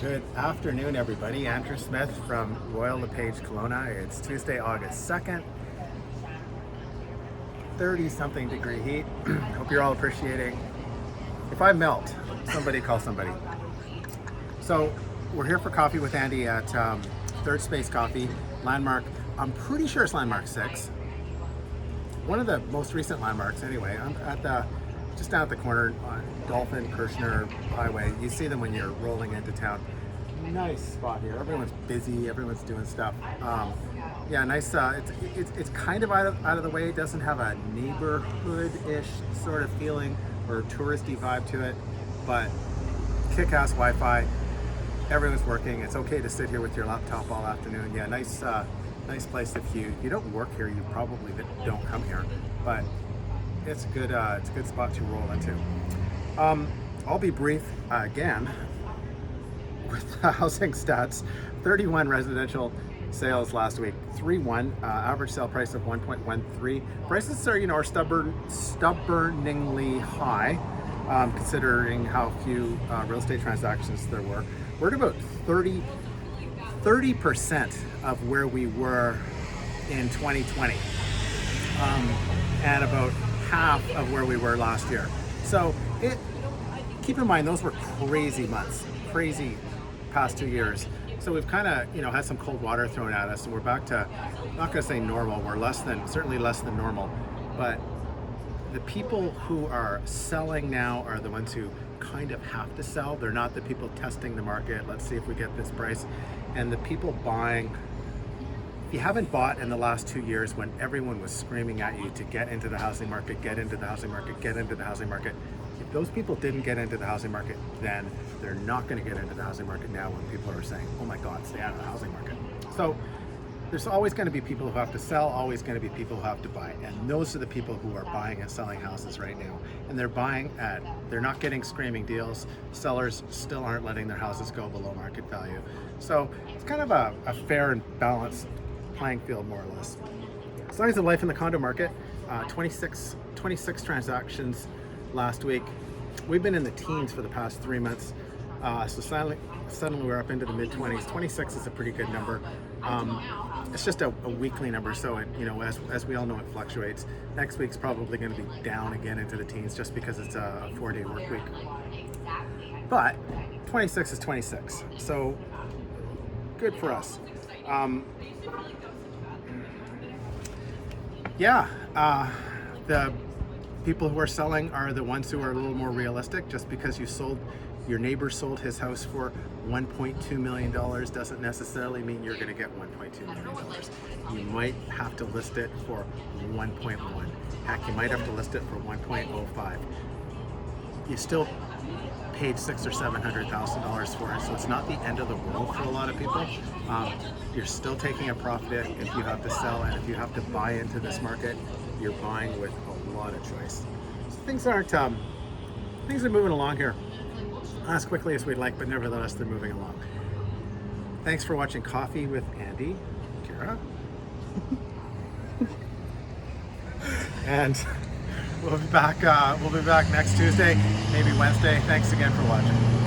Good afternoon, everybody. Andrew Smith from Royal LePage, Kelowna. It's Tuesday, August 2nd, 30-something degree heat. Hope you're all appreciating. If I melt, somebody call somebody. So we're here for coffee with Andy at Third Space Coffee, Landmark. I'm pretty sure it's Landmark 6. One of the most recent landmarks anyway. I'm at just down at the corner on Dolphin Kirshner Highway. You see them when you're rolling into town. Nice spot here. Everyone's busy. Everyone's doing stuff. Yeah, nice. It's kind of out of the way. It doesn't have a neighborhood-ish sort of feeling or touristy vibe to it, but kick-ass Wi-Fi. Everyone's working. It's okay to sit here with your laptop all afternoon. Yeah, nice place. If you don't work here, you probably don't come here, but it's a good spot to roll into. I'll be brief again with the housing stats. 31 residential sales last week, 3.1, average sale price of 1.13. Prices are stubborningly high, considering how few real estate transactions there were. We're at about 30% of where we were in 2020, and about half of where we were last year. So keep in mind, those were crazy months, crazy past 2 years. So we've kind of had some cold water thrown at us, and we're back to, I'm not going to say normal, we're certainly less than normal, but the people who are selling now are the ones who kind of have to sell. They're not the people testing the market. Let's see if we get this price. And the people buying, if you haven't bought in the last 2 years when everyone was screaming at you to get into the housing market, get into the housing market, get into the housing market, if those people didn't get into the housing market then, they're not going to get into the housing market now when people are saying, oh my God, stay out of the housing market. So there's always going to be people who have to sell, always going to be people who have to buy. And those are the people who are buying and selling houses right now. And they're not getting screaming deals. Sellers still aren't letting their houses go below market value. So it's kind of a fair and balanced playing field, more or less. Signs of life in the condo market, 26 transactions last week. We've been in the teens for the past 3 months. So suddenly we're up into the mid-20s. 26 is a pretty good number. It's just a weekly number, so as we all know, it fluctuates. Next week's probably going to be down again into the teens just because it's a 4-day work week. But 26 is 26, so good for us. The people who are selling are the ones who are a little more realistic. Just because your neighbor sold his house for $1.2 million doesn't necessarily mean you're going to get $1.2 million. You might have to list it for 1.1. Heck, you might have to list it for 1.05. You still paid $600,000 or $700,000 for it, so it's not the end of the world for a lot of people. You're still taking a profit if you have to sell, and if you have to buy into this market, you're buying with a lot of choice. So things are moving along here. Not as quickly as we'd like, but nevertheless, they're moving along. Thanks for watching Coffee with Andy, Kara. And we'll be back next Tuesday, maybe Wednesday. Thanks again for watching.